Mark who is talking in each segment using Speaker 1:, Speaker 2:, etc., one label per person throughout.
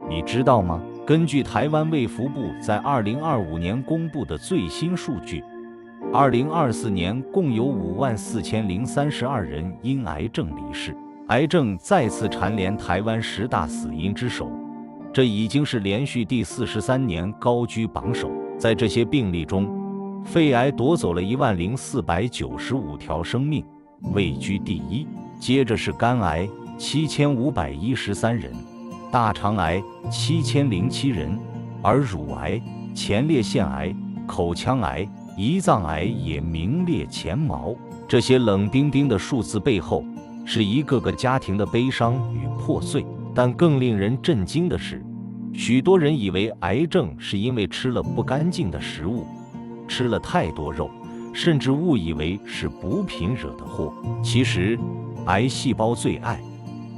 Speaker 1: 你知道吗？根据台湾卫福部在2025年公布的最新数据，2024年共有54032人因癌症离世，癌症再次蝉联台湾10大死因之首，这已经是连续第43年高居榜首。在这些病例中，肺癌夺走了10495条生命，位居第一，接着是肝癌7513人，大肠癌7007人，而乳癌、前列腺癌、口腔癌、胰脏癌也名列前茅。这些冷冰冰的数字背后，是一个个家庭的悲伤与破碎。但更令人震惊的是，许多人以为癌症是因为吃了不干净的食物，吃了太多肉，甚至误以为是补品惹的祸。其实，癌细胞最爱、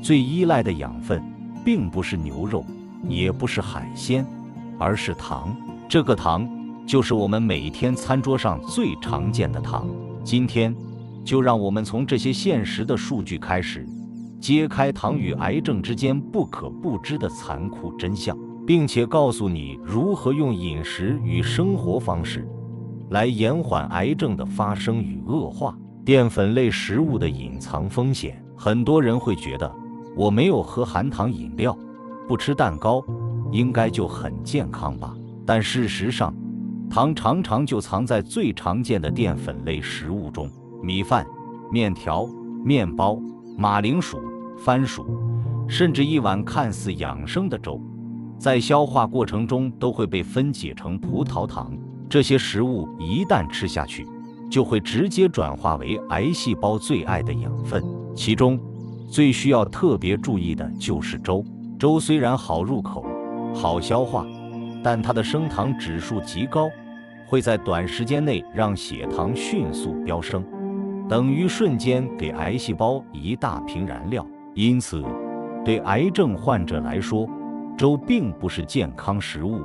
Speaker 1: 最依赖的养分，并不是牛肉，也不是海鲜，而是糖。这个糖，就是我们每天餐桌上最常见的糖。今天，就让我们从这些现实的数据开始，揭开糖与癌症之间不可不知的残酷真相，并且告诉你如何用饮食与生活方式来延缓癌症的发生与恶化。淀粉类食物的隐藏风险，很多人会觉得，我没有喝含糖饮料，不吃蛋糕，应该就很健康吧？但事实上，糖常常就藏在最常见的淀粉类食物中，米饭、面条、面包、马铃薯、番薯，甚至一碗看似养生的粥，在消化过程中都会被分解成葡萄糖。这些食物一旦吃下去，就会直接转化为癌细胞最爱的养分。其中最需要特别注意的就是粥。粥虽然好入口、好消化，但它的升糖指数极高，会在短时间内让血糖迅速飙升，等于瞬间给癌细胞一大瓶燃料。因此，对癌症患者来说，粥并不是健康食物，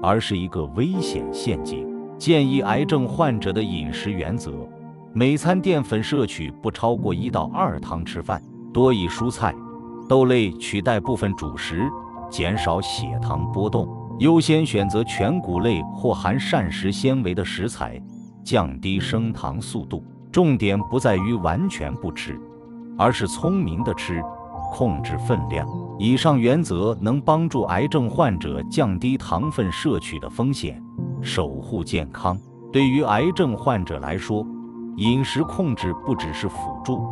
Speaker 1: 而是一个危险陷阱。建议癌症患者的饮食原则：每餐淀粉摄取不超过1到2汤吃饭，多以蔬菜、豆类取代部分主食，减少血糖波动。优先选择全谷类或含膳食纤维的食材，降低升糖速度。重点不在于完全不吃，而是聪明的吃，控制分量。以上原则能帮助癌症患者降低糖分摄取的风险，守护健康。对于癌症患者来说，饮食控制不只是辅助，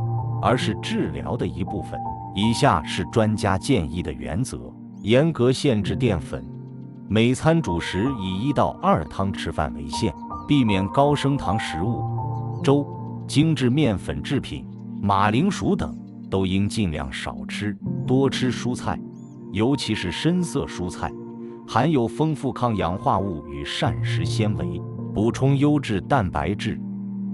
Speaker 1: 而是治疗的一部分。以下是专家建议的原则：严格限制淀粉，每餐主食以1到2汤吃饭为限，避免高升糖食物，粥、精致面粉制品、马铃薯等都应尽量少吃，多吃蔬菜，尤其是深色蔬菜，含有丰富抗氧化物与膳食纤维，补充优质蛋白质。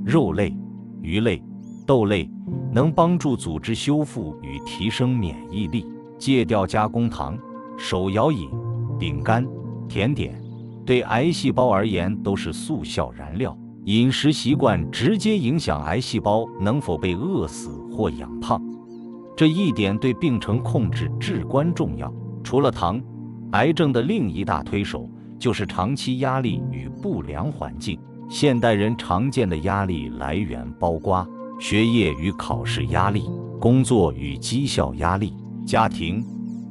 Speaker 1: 肉类、鱼类、豆类能帮助组织修复与提升免疫力。戒掉加工糖、手摇饮、饼干、甜点，对癌细胞而言都是速效燃料。饮食习惯直接影响癌细胞能否被饿死或养胖，这一点对病程控制至关重要。除了糖，癌症的另一大推手就是长期压力与不良环境。现代人常见的压力来源包括学业与考试压力、工作与绩效压力、家庭、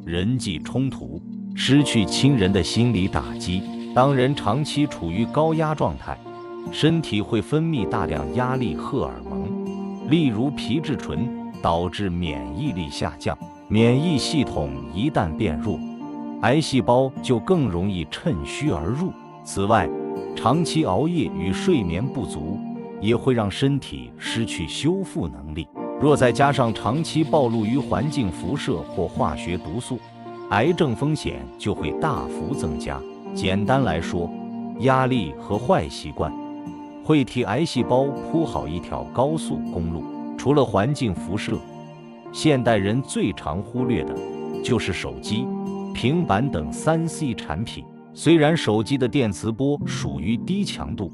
Speaker 1: 人际冲突、失去亲人的心理打击。当人长期处于高压状态，身体会分泌大量压力荷尔蒙，例如皮质醇，导致免疫力下降。免疫系统一旦变弱，癌细胞就更容易趁虚而入。此外，长期熬夜与睡眠不足也会让身体失去修复能力。若再加上长期暴露于环境辐射或化学毒素，癌症风险就会大幅增加。简单来说，压力和坏习惯会替癌细胞铺好一条高速公路。除了环境辐射，现代人最常忽略的就是手机、平板等3C 产品。虽然手机的电磁波属于低强度，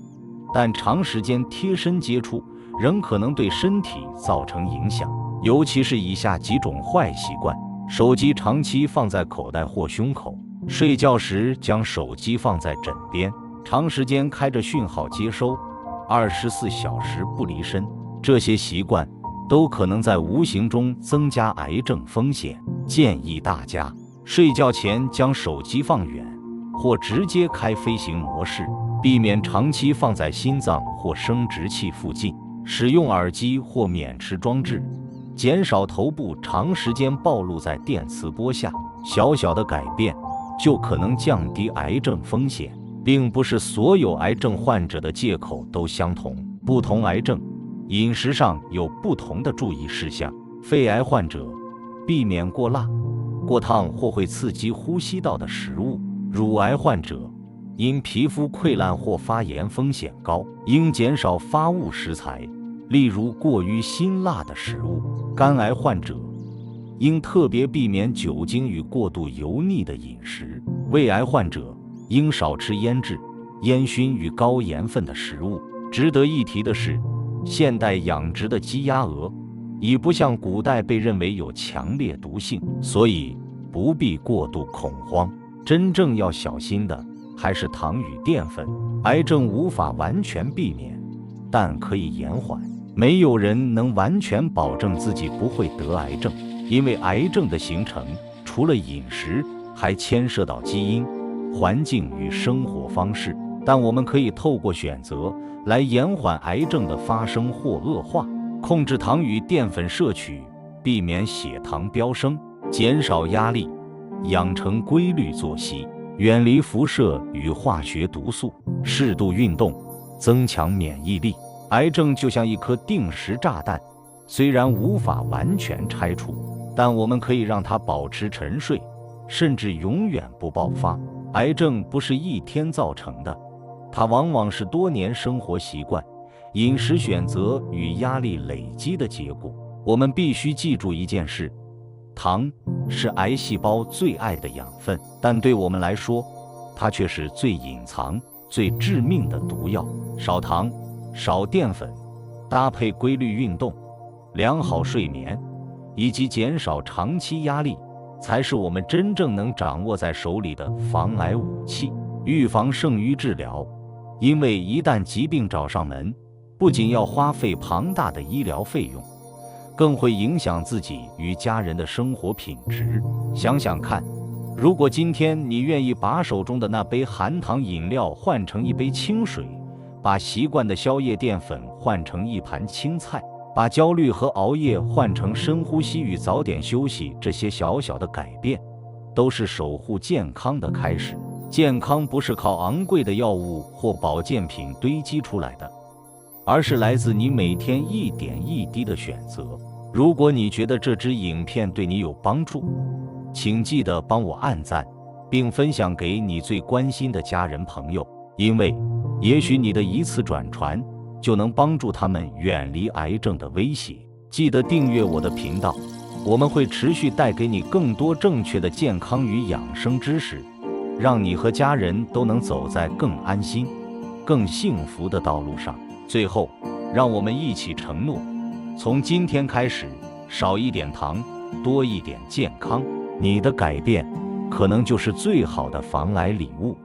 Speaker 1: 但长时间贴身接触仍可能对身体造成影响。尤其是以下几种坏习惯：手机长期放在口袋或胸口，睡觉时将手机放在枕边，长时间开着讯号接收，24小时不离身，这些习惯都可能在无形中增加癌症风险。建议大家睡觉前将手机放远，或直接开飞行模式，避免长期放在心脏或生殖器附近。使用耳机或免持装置，减少头部长时间暴露在电磁波下。小小的改变就可能降低癌症风险。并不是所有癌症患者的借口都相同，不同癌症饮食上有不同的注意事项。肺癌患者避免过辣、过烫或会刺激呼吸道的食物；乳癌患者因皮肤溃烂或发炎风险高，应减少发物食材，例如过于辛辣的食物。肝癌患者应特别避免酒精与过度油腻的饮食。胃癌患者应少吃腌制、烟熏与高盐分的食物。值得一提的是，现代养殖的鸡鸭鹅已不像古代被认为有强烈毒性，所以不必过度恐慌。真正要小心的还是糖与淀粉。癌症无法完全避免，但可以延缓。没有人能完全保证自己不会得癌症，因为癌症的形成除了饮食，还牵涉到基因、环境与生活方式。但我们可以透过选择来延缓癌症的发生或恶化。控制糖与淀粉摄取，避免血糖飙升，减少压力，养成规律作息，远离辐射与化学毒素，适度运动，增强免疫力。癌症就像一颗定时炸弹，虽然无法完全拆除，但我们可以让它保持沉睡，甚至永远不爆发。癌症不是一天造成的，它往往是多年生活习惯、饮食选择与压力累积的结果。我们必须记住一件事：糖是癌细胞最爱的养分，但对我们来说，它却是最隐藏、最致命的毒药。少糖、少淀粉，搭配规律运动、良好睡眠，以及减少长期压力，才是我们真正能掌握在手里的防癌武器。预防胜于治疗，因为一旦疾病找上门，不仅要花费庞大的医疗费用，更会影响自己与家人的生活品质。想想看，如果今天你愿意把手中的那杯含糖饮料换成一杯清水，把习惯的宵夜淀粉换成一盘青菜，把焦虑和熬夜换成深呼吸与早点休息，这些小小的改变都是守护健康的开始。健康不是靠昂贵的药物或保健品堆积出来的，而是来自你每天一点一滴的选择。如果你觉得这支影片对你有帮助，请记得帮我按赞，并分享给你最关心的家人朋友，因为也许你的一次转传就能帮助他们远离癌症的威胁。记得订阅我的频道，我们会持续带给你更多正确的健康与养生知识，让你和家人都能走在更安心、更幸福的道路上。最后，让我们一起承诺，从今天开始，少一点糖，多一点健康。你的改变，可能就是最好的防癌礼物。